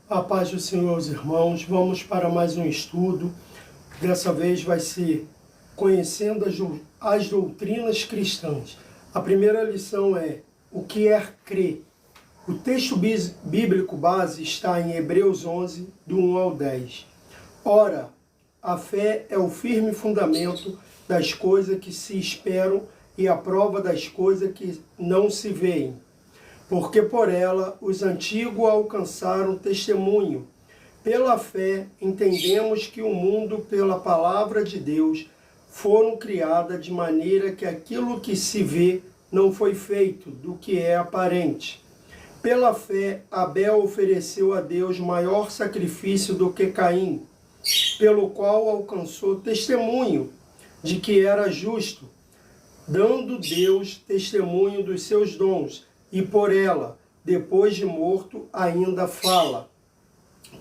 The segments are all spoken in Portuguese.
A paz do Senhor, os irmãos. Vamos para mais um estudo. Dessa vez vai ser conhecendo as doutrinas cristãs. A primeira lição é o que é crer. O texto bíblico base está em Hebreus 11, do 1 ao 10. Ora, a fé é o firme fundamento das coisas que se esperam e a prova das coisas que não se veem. Porque por ela os antigos alcançaram testemunho. Pela fé entendemos que o mundo, pela palavra de Deus, foram criadas de maneira que aquilo que se vê não foi feito do que é aparente. Pela fé, Abel ofereceu a Deus maior sacrifício do que Caim, pelo qual alcançou testemunho de que era justo, dando Deus testemunho dos seus dons, e por ela, depois de morto, ainda fala.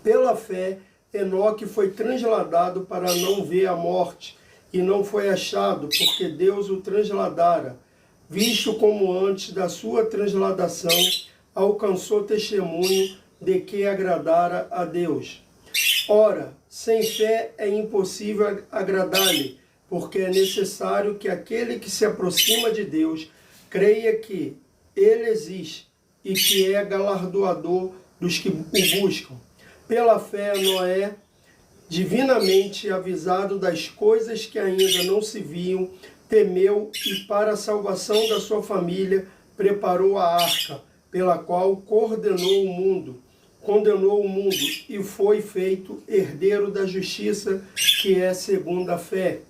Pela fé, Enoque foi transladado para não ver a morte, e não foi achado, porque Deus o transladara, visto como antes da sua transladação alcançou testemunho de que agradara a Deus. Ora, sem fé é impossível agradar-lhe, porque é necessário que aquele que se aproxima de Deus creia que Ele existe e que é galardoador dos que o buscam. Pela fé, Noé, divinamente avisado das coisas que ainda não se viam, temeu e para a salvação da sua família preparou a arca, pela qual condenou o mundo e foi feito herdeiro da justiça, que é segundo a fé.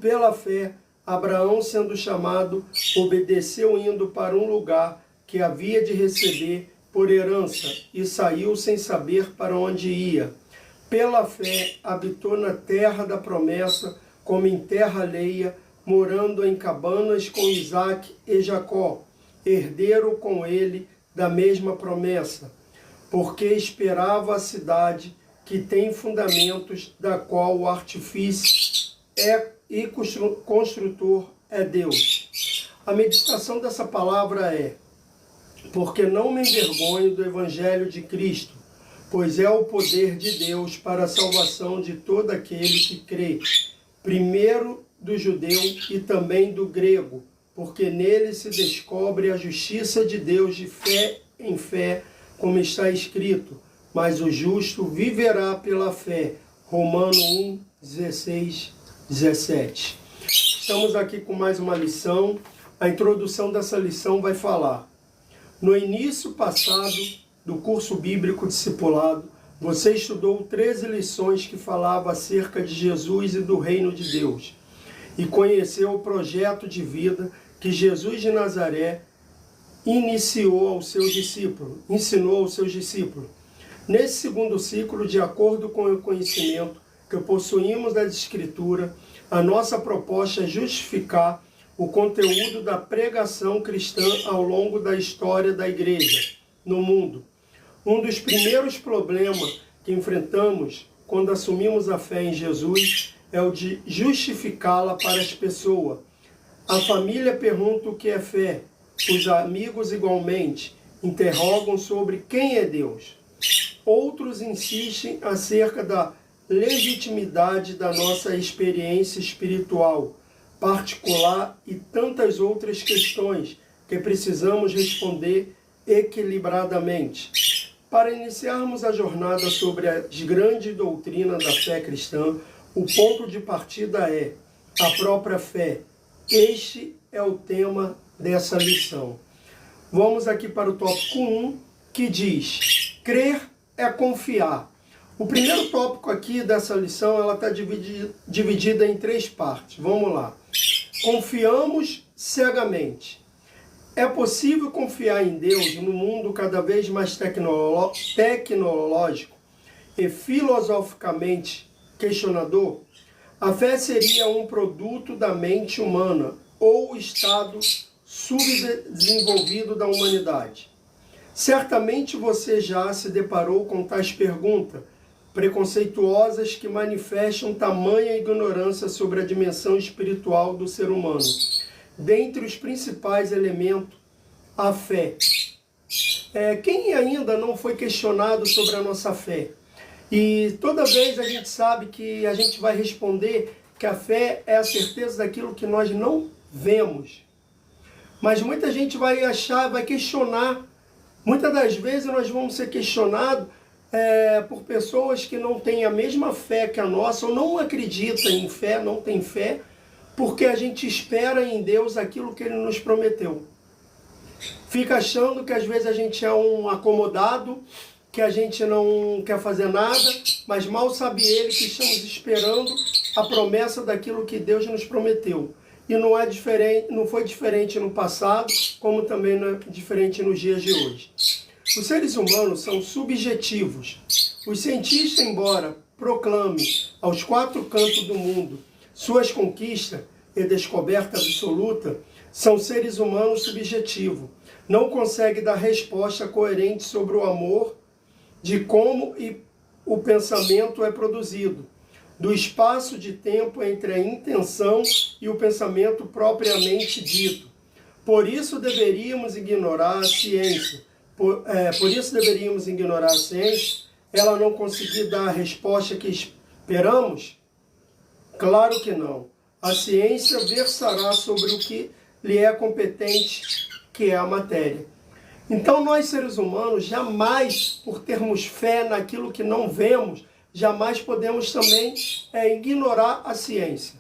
Pela fé, Abraão, sendo chamado, obedeceu indo para um lugar que havia de receber por herança e saiu sem saber para onde ia. Pela fé, habitou na terra da promessa, como em terra alheia, morando em cabanas com Isaque e Jacó, herdeiro com ele da mesma promessa, porque esperava a cidade que tem fundamentos, da qual o artifício e construtor é Deus. A meditação dessa palavra é: porque não me envergonho do Evangelho de Cristo, pois é o poder de Deus para a salvação de todo aquele que crê, primeiro do judeu e também do grego, porque nele se descobre a justiça de Deus de fé em fé, como está escrito, mas o justo viverá pela fé. Romanos 1, 16, 17. Estamos aqui com mais uma lição. A introdução dessa lição vai falar: no início passado do curso bíblico discipulado, você estudou 13 lições que falavam acerca de Jesus e do reino de Deus, e conheceu o projeto de vida que Jesus de Nazaré ensinou aos seus discípulos. Nesse segundo ciclo, de acordo com o conhecimento que possuímos das Escrituras, a nossa proposta é justificar o conteúdo da pregação cristã ao longo da história da igreja no mundo. Um dos primeiros problemas que enfrentamos quando assumimos a fé em Jesus é o de justificá-la para as pessoas. A família pergunta o que é fé. Os amigos igualmente interrogam sobre quem é Deus. Outros insistem acerca da legitimidade da nossa experiência espiritual particular e tantas outras questões que precisamos responder equilibradamente. Para iniciarmos a jornada sobre as grandes doutrinas da fé cristã, o ponto de partida é a própria fé. Este é o tema dessa lição. Vamos aqui para o tópico 1, que diz: crer é confiar. O primeiro tópico aqui dessa lição, ela está dividida em 3 partes. Vamos lá. Confiamos cegamente. É possível confiar em Deus no mundo cada vez mais tecnológico e filosoficamente questionador? A fé seria um produto da mente humana ou o estado subdesenvolvido da humanidade? Certamente você já se deparou com tais perguntas preconceituosas que manifestam tamanha ignorância sobre a dimensão espiritual do ser humano. Dentre os principais elementos, a fé. Quem ainda não foi questionado sobre a nossa fé? E toda vez a gente sabe que a gente vai responder que a fé é a certeza daquilo que nós não vemos. Mas muita gente vai achar, vai questionar. Muitas das vezes nós vamos ser questionados por pessoas que não têm a mesma fé que a nossa, ou não acreditam em fé, não tem fé, porque a gente espera em Deus aquilo que Ele nos prometeu. Fica achando que às vezes a gente é um acomodado, que a gente não quer fazer nada, mas mal sabe Ele que estamos esperando a promessa daquilo que Deus nos prometeu. E não é diferente, não foi diferente no passado, como também não é diferente nos dias de hoje. Os seres humanos são subjetivos. Os cientistas, embora proclamem aos 4 cantos do mundo suas conquistas e descoberta absoluta, são seres humanos subjetivos. Não conseguem dar resposta coerente sobre o amor, de como o pensamento é produzido, do espaço de tempo entre a intenção e o pensamento propriamente dito. Por isso deveríamos ignorar a ciência. Por isso deveríamos ignorar a ciência, ela não conseguir dar a resposta que esperamos? Claro que não. A ciência versará sobre o que lhe é competente, que é a matéria. Então nós seres humanos jamais, por termos fé naquilo que não vemos, jamais podemos também ignorar a ciência.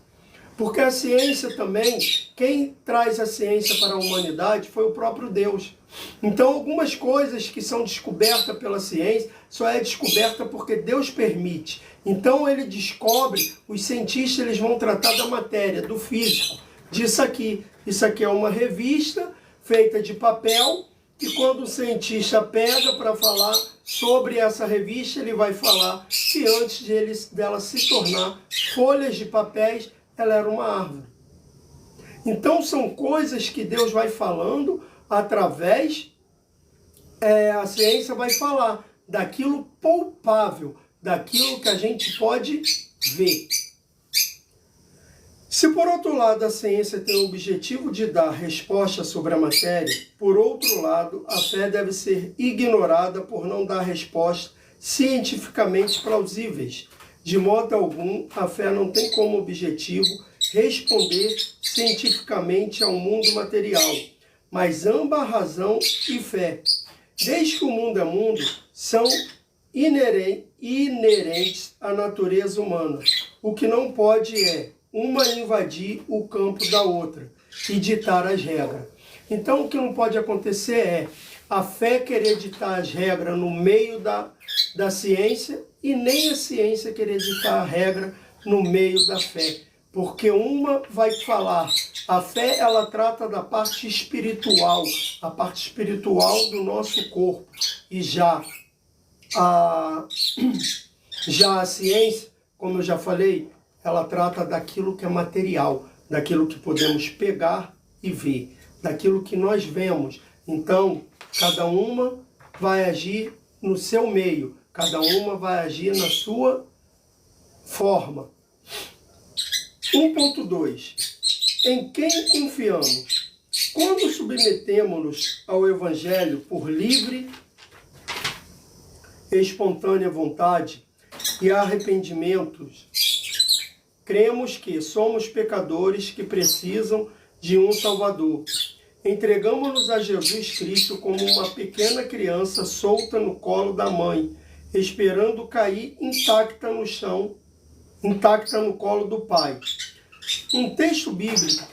Porque a ciência também, quem traz a ciência para a humanidade foi o próprio Deus. Então algumas coisas que são descobertas pela ciência só é descoberta porque Deus permite. Então ele descobre, os cientistas eles vão tratar da matéria, do físico, disso aqui. Isso aqui é uma revista feita de papel, e quando o cientista pega para falar sobre essa revista, ele vai falar que antes dela se tornar folhas de papéis, ela era uma árvore. Então são coisas que Deus vai falando através, a ciência vai falar daquilo palpável, daquilo que a gente pode ver. Se por outro lado a ciência tem o objetivo de dar resposta sobre a matéria, por outro lado a fé deve ser ignorada por não dar respostas cientificamente plausíveis. De modo algum, a fé não tem como objetivo responder cientificamente ao mundo material, mas ambas razão e fé, desde que o mundo é mundo, são inerentes à natureza humana. O que não pode é uma invadir o campo da outra e ditar as regras. Então o que não pode acontecer é a fé querer ditar as regras no meio da ciência e nem a ciência querer ditar a regra no meio da fé. Porque uma vai falar, a fé ela trata da parte espiritual, a parte espiritual do nosso corpo. E já a ciência, como eu já falei, ela trata daquilo que é material, daquilo que podemos pegar e ver, daquilo que nós vemos. Então, cada uma vai agir no seu meio, cada uma vai agir na sua forma. 1.2. Em quem confiamos? Quando submetemos-nos ao Evangelho por livre e espontânea vontade e arrependimentos, cremos que somos pecadores que precisam de um Salvador. Entregamos-nos a Jesus Cristo como uma pequena criança solta no colo da mãe, esperando cair intacta no chão, intacta no colo do Pai. Um texto bíblico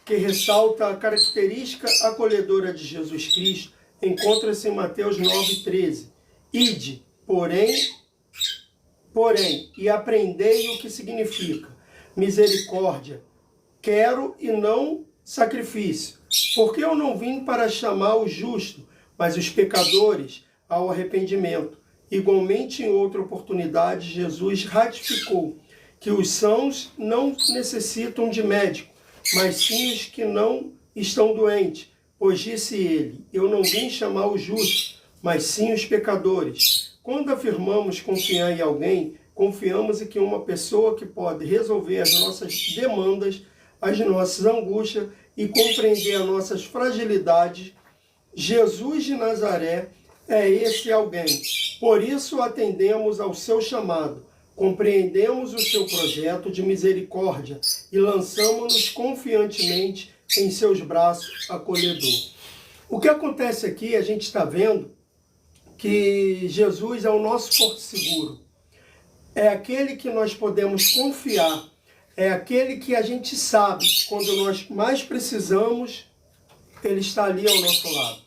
que ressalta a característica acolhedora de Jesus Cristo encontra-se em Mateus 9,13. Ide, porém, e aprendei o que significa misericórdia. Quero e não sacrifício, porque eu não vim para chamar os justos, mas os pecadores ao arrependimento. Igualmente, em outra oportunidade, Jesus ratificou que os sãos não necessitam de médico, mas sim os que não estão doentes. Pois disse ele, eu não vim chamar os justos, mas sim os pecadores. Quando afirmamos confiar em alguém, confiamos em que uma pessoa que pode resolver as nossas demandas, as nossas angústias e compreender as nossas fragilidades Jesus de Nazaré é esse alguém. Por isso atendemos ao seu chamado, compreendemos o seu projeto de misericórdia e lançamos-nos confiantemente em seus braços acolhedor. O que acontece aqui, a gente está vendo que Jesus é o nosso porto seguro. É aquele que nós podemos confiar. É aquele que a gente sabe, quando nós mais precisamos, ele está ali ao nosso lado.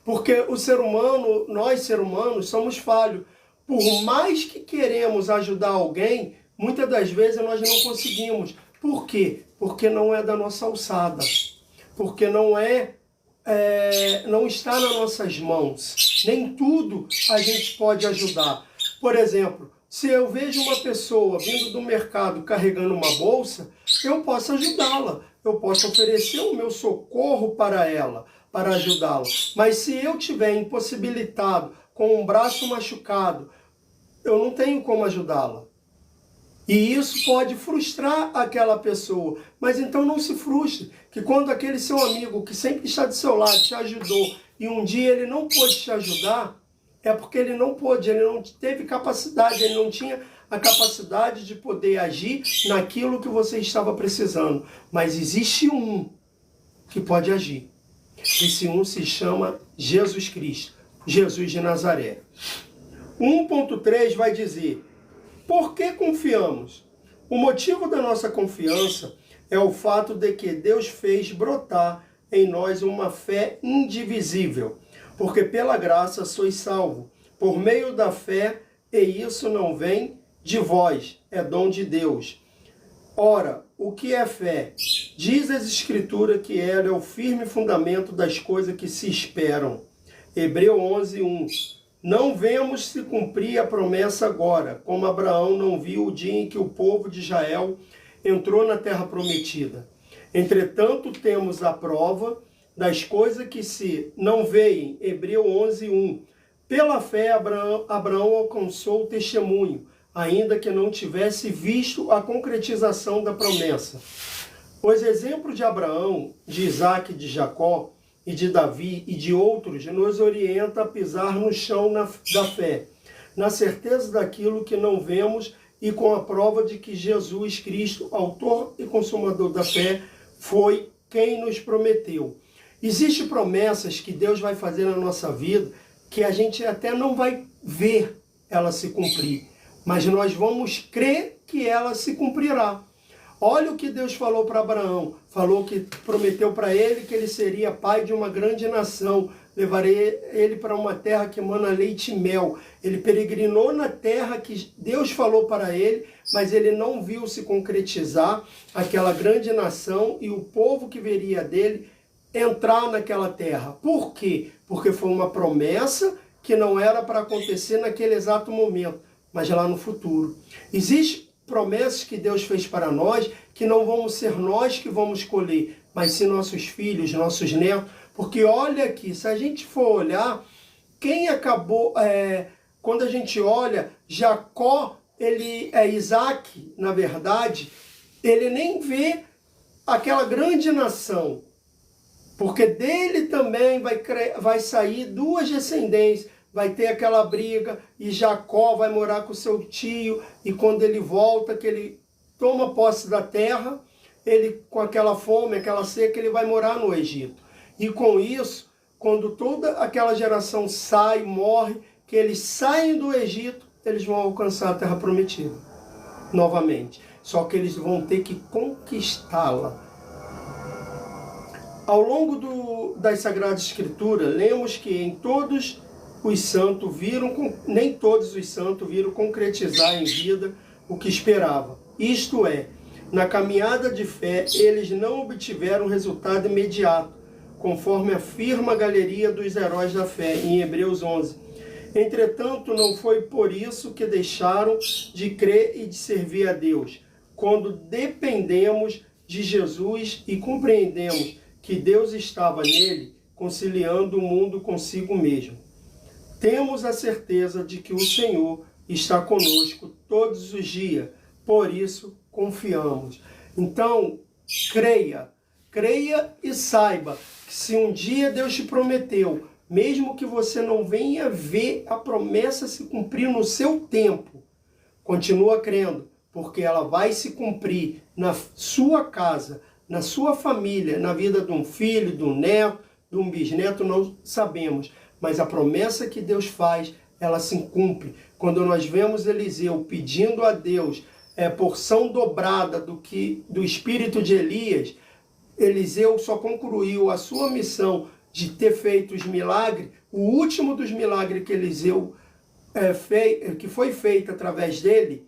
Porque o ser humano, nós seres humanos, somos falhos. Por mais que queremos ajudar alguém, muitas das vezes nós não conseguimos. Por quê? Porque não é da nossa alçada. Porque não está nas nossas mãos. Nem tudo a gente pode ajudar. Por exemplo, se eu vejo uma pessoa vindo do mercado carregando uma bolsa, eu posso ajudá-la. Eu posso oferecer o meu socorro para ela, para ajudá-la. Mas se eu estiver impossibilitado, com um braço machucado, eu não tenho como ajudá-la. E isso pode frustrar aquela pessoa. Mas então não se frustre, que quando aquele seu amigo que sempre está do seu lado te ajudou e um dia ele não pôde te ajudar, é porque ele não pôde, ele não teve capacidade, ele não tinha a capacidade de poder agir naquilo que você estava precisando. Mas existe um que pode agir. Esse um se chama Jesus Cristo, Jesus de Nazaré. 1.3 vai dizer: por que confiamos? O motivo da nossa confiança é o fato de que Deus fez brotar em nós uma fé indivisível, porque pela graça sois salvos, por meio da fé, e isso não vem de vós, é dom de Deus. Ora, o que é fé? Diz as Escrituras que ela é o firme fundamento das coisas que se esperam. Hebreu 11:1. Não vemos se cumprir a promessa agora, como Abraão não viu o dia em que o povo de Israel entrou na terra prometida. Entretanto, temos a prova das coisas que se não veem. Hebreu 11:1. Pela fé, Abraão alcançou o testemunho, ainda que não tivesse visto a concretização da promessa. Os exemplos de Abraão, de Isaac, de Jacó, e de Davi e de outros nos orienta a pisar no chão da fé, na certeza daquilo que não vemos e com a prova de que Jesus Cristo, autor e consumador da fé, foi quem nos prometeu. Existem promessas que Deus vai fazer na nossa vida que a gente até não vai ver ela se cumprir, mas nós vamos crer que ela se cumprirá. Olha o que Deus falou para Abraão. Falou que prometeu para ele que ele seria pai de uma grande nação. Levarei ele para uma terra que emana leite e mel. Ele peregrinou na terra que Deus falou para ele, mas ele não viu se concretizar aquela grande nação e o povo que viria dele entrar naquela terra. Por quê? Porque foi uma promessa que não era para acontecer naquele exato momento, mas lá no futuro. Existe promessas que Deus fez para nós, que não vamos ser nós que vamos colher, mas sim nossos filhos, nossos netos. Porque olha aqui, se a gente for olhar, quem acabou, quando a gente olha, Jacó, Isaac, na verdade, ele nem vê aquela grande nação, porque dele também vai sair duas descendências. Vai ter aquela briga e Jacó vai morar com seu tio e quando ele volta, que ele toma posse da terra, ele com aquela fome, aquela seca, ele vai morar no Egito. E com isso, quando toda aquela geração sai, morre, que eles saem do Egito, eles vão alcançar a terra prometida novamente. Só que eles vão ter que conquistá-la. Ao longo das Sagradas Escrituras, lemos que nem todos os santos viram concretizar em vida o que esperava. Isto é, na caminhada de fé, eles não obtiveram resultado imediato, conforme afirma a galeria dos heróis da fé, em Hebreus 11. Entretanto, não foi por isso que deixaram de crer e de servir a Deus. Quando dependemos de Jesus e compreendemos que Deus estava nele, conciliando o mundo consigo mesmo, temos a certeza de que o Senhor está conosco todos os dias, por isso confiamos. Então, creia creia e saiba que se um dia Deus te prometeu, mesmo que você não venha ver a promessa se cumprir no seu tempo, continua crendo, porque ela vai se cumprir na sua casa, na sua família, na vida de um filho, de um neto, de um bisneto, não sabemos. Mas a promessa que Deus faz, ela se cumpre. Quando nós vemos Eliseu pedindo a Deus porção dobrada do espírito de Elias, Eliseu só concluiu a sua missão de ter feito os milagres. O último dos milagres que Eliseu que foi feito através dele,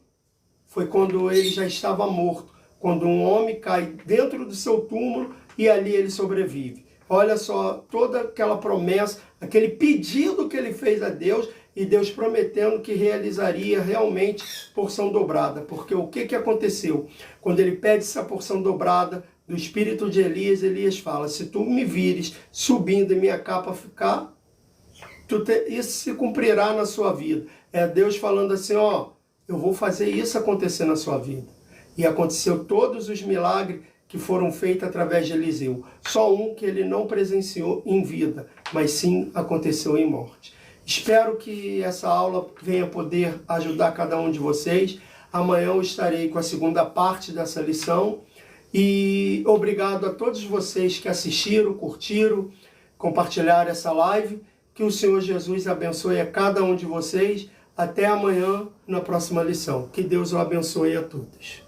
foi quando ele já estava morto, quando um homem cai dentro do seu túmulo e ali ele sobrevive. Olha só, toda aquela promessa, aquele pedido que ele fez a Deus, e Deus prometendo que realizaria realmente porção dobrada. Porque o que aconteceu? Quando ele pede essa porção dobrada do espírito de Elias, Elias fala: se tu me vires subindo e minha capa ficar, isso se cumprirá na sua vida. É Deus falando assim, ó, eu vou fazer isso acontecer na sua vida. E aconteceu todos os milagres que foram feitos através de Eliseu. Só um que ele não presenciou em vida, mas sim aconteceu em morte. Espero que essa aula venha poder ajudar cada um de vocês. Amanhã eu estarei com a segunda parte dessa lição. E obrigado a todos vocês que assistiram, curtiram, compartilharam essa live. Que o Senhor Jesus abençoe a cada um de vocês. Até amanhã, na próxima lição. Que Deus o abençoe a todos.